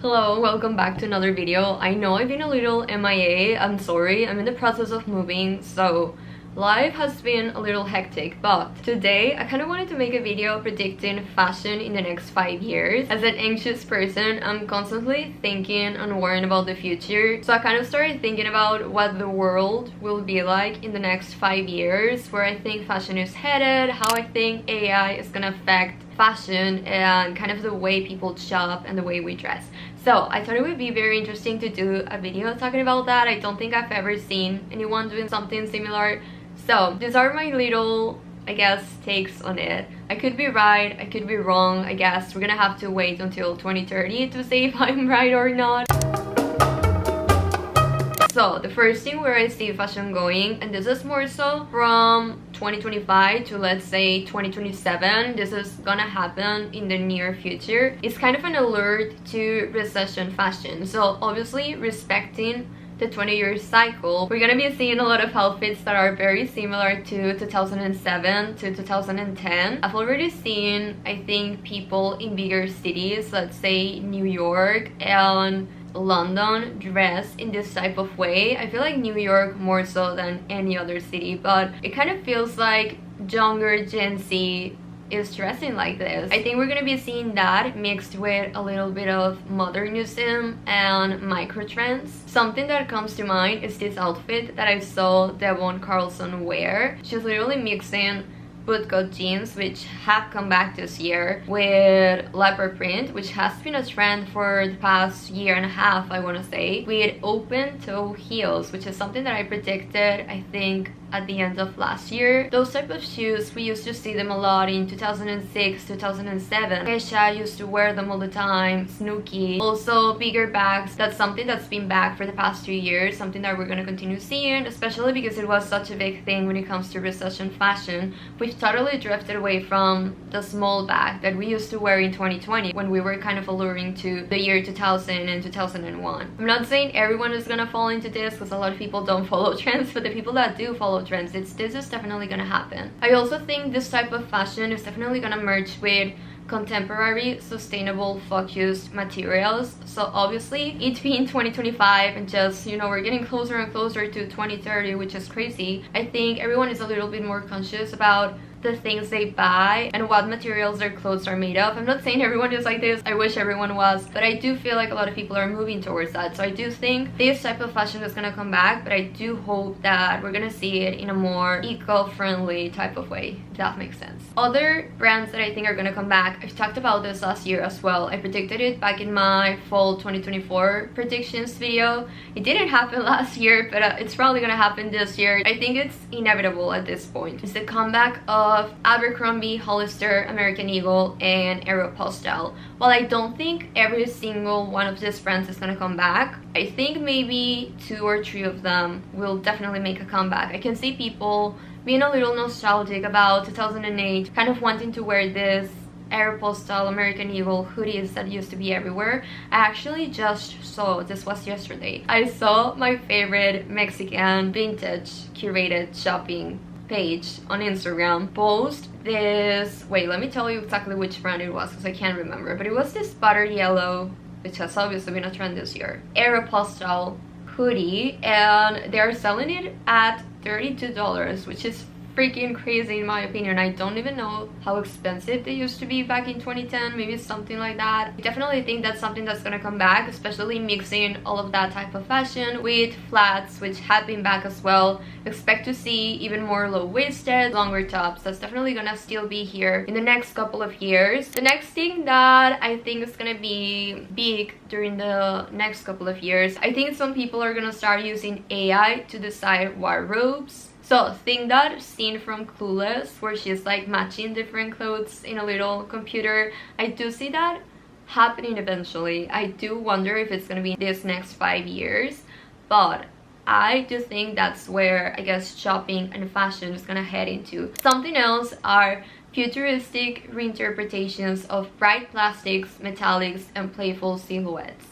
Hello, welcome back to another video. I know I've been a little MIA, I'm sorry, I'm in the process of moving, so life has been a little hectic, but today I kind of wanted to make a video predicting fashion in the next 5 years. As an anxious person, I'm constantly thinking and worrying about the future, so I kind of started thinking about what the world will be like in the next 5 years, where I think fashion is headed, how I think AI is gonna affect fashion and kind of the way people shop and the way we dress. So I thought it would be very interesting to do a video talking about that. I don't think I've ever seen anyone doing something similar. So these are my little, I guess, takes on it. I could be right, I could be wrong. I guess we're gonna have to wait until 2030 to see if I'm right or not. So the first thing where I see fashion going, and this is more so from 2025 to let's say 2027, this is gonna happen in the near future. It's kind of an alert to recession fashion. So obviously respecting the 20-year cycle, we're gonna be seeing a lot of outfits that are very similar to 2007 to 2010. I've already seen, I think, people in bigger cities, let's say New York and London, dress in this type of way. I feel like New York more so than any other city, but it kind of feels like younger Gen Z is dressing like this. I think we're gonna be seeing that mixed with a little bit of modernism and micro trends. Something that comes to mind is this outfit that I saw Devon Carlson wear. She's literally mixing bootcut jeans, which have come back this year, with leopard print, which has been a trend for the past year and a half, I want to say, with open toe heels, which is something that I predicted, I think, at the end of last year. Those type of shoes, we used to see them a lot in 2006, 2007. Kesha used to wear them all the time, Snooki. Also bigger bags, that's something that's been back for the past 2 years, something that we're gonna continue seeing, especially because it was such a big thing when it comes to recession fashion. We've totally drifted away from the small bag that we used to wear in 2020 when we were kind of alluring to the year 2000 and 2001. I'm not saying everyone is gonna fall into this because a lot of people don't follow trends, but the people that do follow trends, this is definitely gonna happen. I also think this type of fashion is definitely gonna merge with contemporary, sustainable, focused materials. So obviously it being 2025 and just, you know, we're getting closer and closer to 2030, which is crazy. I think everyone is a little bit more conscious about the things they buy and what materials their clothes are made of. I'm not saying everyone is like this, I wish everyone was, but I do feel like a lot of people are moving towards that. So I do think this type of fashion is gonna come back, but I do hope that we're gonna see it in a more eco-friendly type of way, if that makes sense. Other brands that I think are gonna come back, I've talked about this last year as well. I predicted it back in my fall 2024 predictions video. It didn't happen last year, but it's probably gonna happen this year. I think it's inevitable at this point. It's the comeback of Abercrombie, Hollister, American Eagle, and Aeropostale. While I don't think every single one of these brands is gonna come back, I think maybe 2 or 3 of them will definitely make a comeback. I can see people being a little nostalgic about 2008, kind of wanting to wear this Aeropostale, American Eagle hoodies that used to be everywhere. I actually just saw, this was yesterday, I saw my favorite Mexican vintage curated shopping page on Instagram post this, wait, let me tell you exactly which brand it was because I can't remember, but it was this butter yellow, which has obviously been a trend this year, Aeropostale hoodie, and they're selling it at $32, which is freaking crazy in my opinion. I don't even know how expensive they used to be back in 2010, maybe something like that. I definitely think that's something that's gonna come back, especially mixing all of that type of fashion with flats, which have been back as well. Expect to see even more low-waisted, longer tops. That's definitely gonna still be here in the next couple of years. The next thing that I think is gonna be big during the next couple of years, I think some people are gonna start using AI to decide wardrobes. So think that scene from Clueless where she's like matching different clothes in a little computer. I do see that happening eventually. I do wonder if it's gonna be this next 5 years, but I do think that's where, I guess, shopping and fashion is gonna head into. Something else are futuristic reinterpretations of bright plastics, metallics, and playful silhouettes.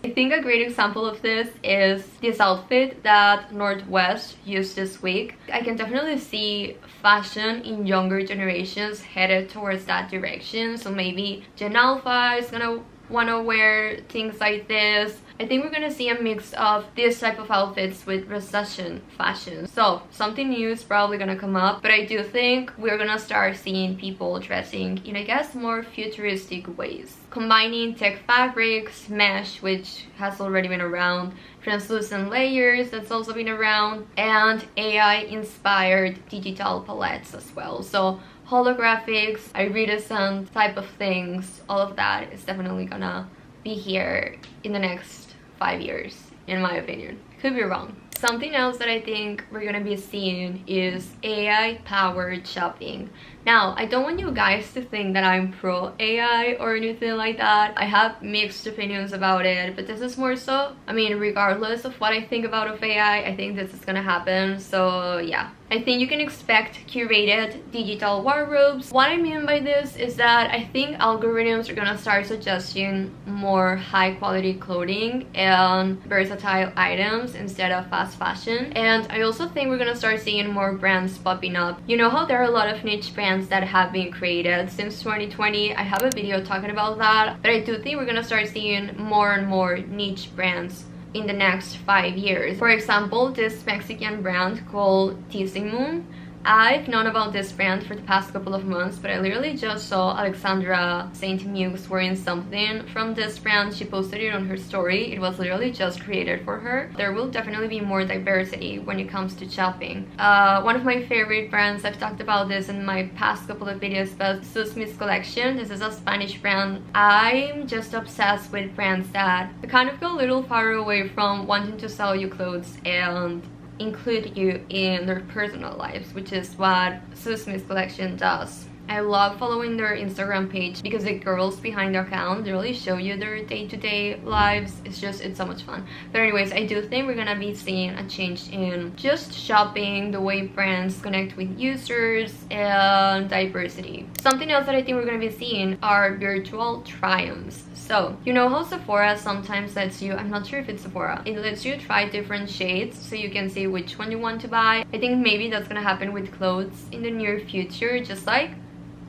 I think a great example of this is this outfit that Northwest used this week. I can definitely see fashion in younger generations headed towards that direction. So maybe Gen Alpha is gonna wanna wear things like this. I think we're gonna see a mix of this type of outfits with recession fashion. So something new is probably gonna come up, but I do think we're gonna start seeing people dressing in, I guess, more futuristic ways, combining tech fabrics, mesh, which has already been around, translucent layers, that's also been around, and AI inspired digital palettes as well. So holographics, iridescent type of things, all of that is definitely gonna be here in the next 5 years, in my opinion. Could be wrong. Something else that I think we're gonna be seeing is AI powered shopping. Now, I don't want you guys to think that I'm pro AI or anything like that. I have mixed opinions about it, but this is more so, I mean, regardless of what I think about of AI, I think this is gonna happen. So yeah, I think you can expect curated digital wardrobes. What I mean by this is that I think algorithms are gonna start suggesting more high quality clothing and versatile items instead of fast fashion. And I also think we're gonna start seeing more brands popping up. You know how there are a lot of niche brands that have been created since 2020. I have a video talking about that, but I do think we're gonna start seeing more and more niche brands in the next 5 years. For example, this Mexican brand called Teasing Moon. I've known about this brand for the past couple of months, but I literally just saw Alexandra St. Mukes wearing something from this brand. She posted it on her story. It was literally just created for her. There will definitely be more diversity when it comes to shopping. One of my favorite brands, I've talked about this in my past couple of videos, but Susmi's collection. This is a Spanish brand. I'm just obsessed with brands that kind of go a little far away from wanting to sell you clothes and include you in their personal lives, which is what Susmi's collection does. I love following their Instagram page because the girls behind the account, they really show you their day-to-day lives. It's so much fun. But anyways, I do think we're gonna be seeing a change in just shopping, the way brands connect with users, and diversity. Something else that I think we're gonna be seeing are virtual try-ons. So, you know how Sephora sometimes lets you, I'm not sure if it's Sephora, it lets you try different shades so you can see which one you want to buy. I think maybe that's gonna happen with clothes in the near future, just like,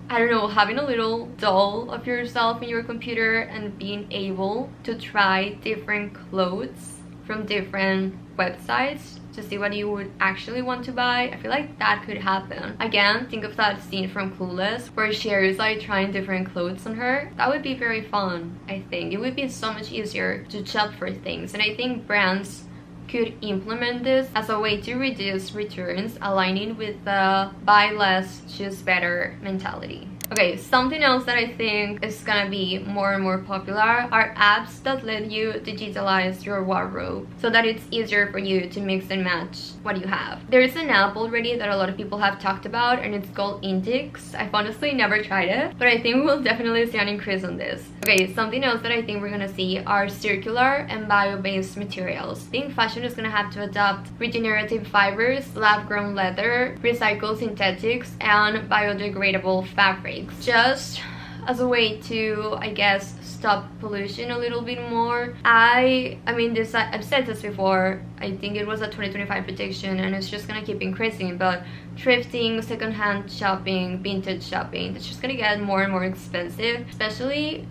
I don't know, having a little doll of yourself in your computer and being able to try different clothes from different websites to see what you would actually want to buy. I feel like that could happen. Again, think of that scene from Clueless where Cher is like trying different clothes on her. That would be very fun, I think. It would be so much easier to shop for things, and I think brands could implement this as a way to reduce returns, aligning with the buy less, choose better mentality. Okay, something else that I think is gonna be more and more popular are apps that let you digitalize your wardrobe so that it's easier for you to mix and match what you have. There's an app already that a lot of people have talked about, and it's called Intix. I've honestly never tried it, but I think we'll definitely see an increase on this. Okay, something else that I think we're gonna see are circular and bio-based materials. I think fashion is gonna have to adopt regenerative fibers, lab-grown leather, recycled synthetics, and biodegradable fabrics, just as a way to, I guess, stop pollution a little bit more. I mean, this, I've said this before, I think it was a 2025 prediction and it's just gonna keep increasing, but thrifting, secondhand shopping, vintage shopping, it's just gonna get more and more expensive, especially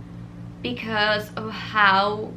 because of how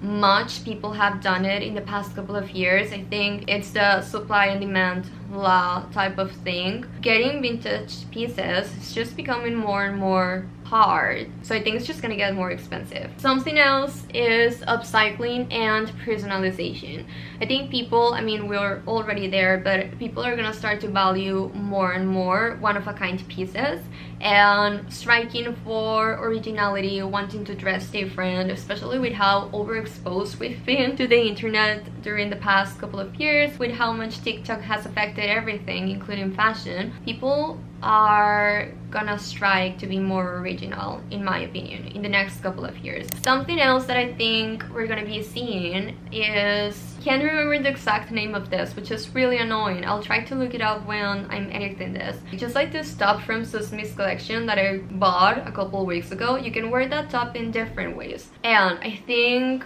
much people have done it in the past couple of years. I think it's the supply and demand law type of thing. Getting vintage pieces is just becoming more and more hard, so I think it's just gonna get more expensive. Something else is upcycling and personalization. I think people, I mean, we're already there, but people are gonna start to value more and more one-of-a-kind pieces and striking for originality, wanting to dress different, especially with how overexposed we've been to the internet during the past couple of years, with how much TikTok has affected everything, including fashion. People are gonna strike to be more original, in my opinion, in the next couple of years. Something else that I think we're gonna be seeing is, can't remember the exact name of this, which is really annoying. I'll try to look it up when I'm editing this. Just like this top from Susmi's collection that I bought a couple weeks ago, you can wear that top in different ways, and I think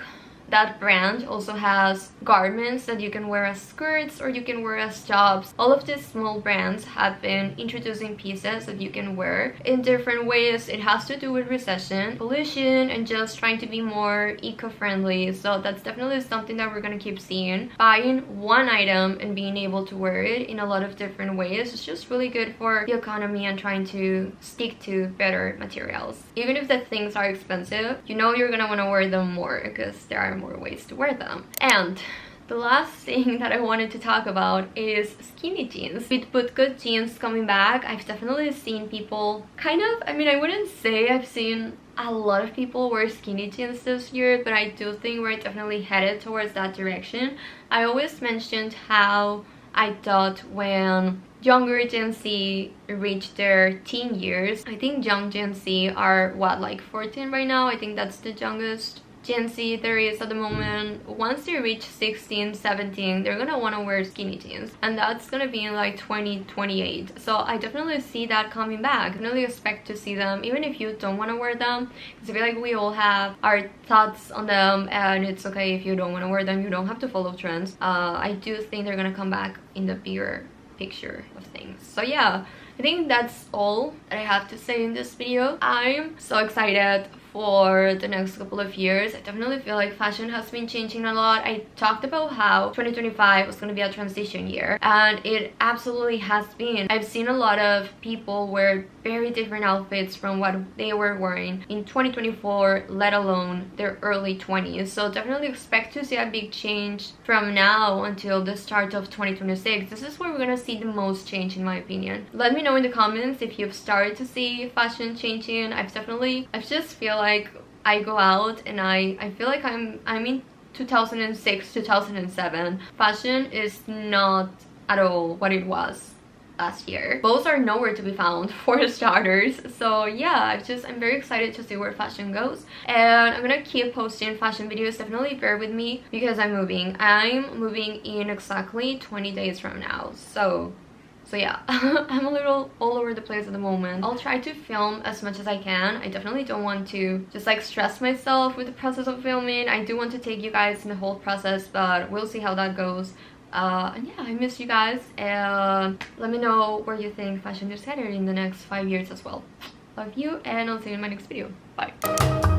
that brand also has garments that you can wear as skirts or you can wear as tops. All of these small brands have been introducing pieces that you can wear in different ways. It has to do with recession, pollution, and just trying to be more eco-friendly. So that's definitely something that we're gonna keep seeing. Buying one item and being able to wear it in a lot of different ways is just really good for the economy and trying to stick to better materials. Even if the things are expensive, you know you're gonna want to wear them more because there are more ways to wear them. And the last thing that I wanted to talk about is skinny jeans. With bootcut jeans coming back, I've definitely seen people kind of, I mean, I wouldn't say I've seen a lot of people wear skinny jeans this year, but I do think we're definitely headed towards that direction. I always mentioned how I thought when younger Gen Z reached their teen years, I think young Gen Z are what, like 14 right now? I think that's the youngest Gen Z there is at the moment. Once they reach 16, 17, they're gonna want to wear skinny jeans, and that's gonna be in like 2028. So I definitely see that coming back. I definitely expect to see them, even if you don't want to wear them, because I feel like we all have our thoughts on them, and it's okay if you don't want to wear them. You don't have to follow trends. I do think they're gonna come back in the bigger picture of things. So yeah, I think that's all that I have to say in this video. I'm so excited for the next couple of years. I definitely feel like fashion has been changing a lot. I talked about how 2025 was going to be a transition year, and it absolutely has been. I've seen a lot of people wear very different outfits from what they were wearing in 2024, let alone their early 20s. So definitely expect to see a big change from now until the start of 2026. This is where we're going to see the most change, in my opinion. Let me know in the comments if you've started to see fashion changing. I just feel like I go out and I feel like I'm in 2006, 2007. Fashion is not at all what it was last year. Clothes are nowhere to be found for starters. So yeah, I'm very excited to see where fashion goes, and I'm gonna keep posting fashion videos. Definitely bear with me because I'm moving in exactly 20 days from now. So yeah, I'm a little all over the place at the moment. I'll try to film as much as I can. I definitely don't want to just like stress myself with the process of filming. I do want to take you guys in the whole process, but we'll see how that goes. And yeah, I miss you guys, and let me know where you think fashion is headed in the next 5 years as well. Love you, and I'll see you in my next video. Bye.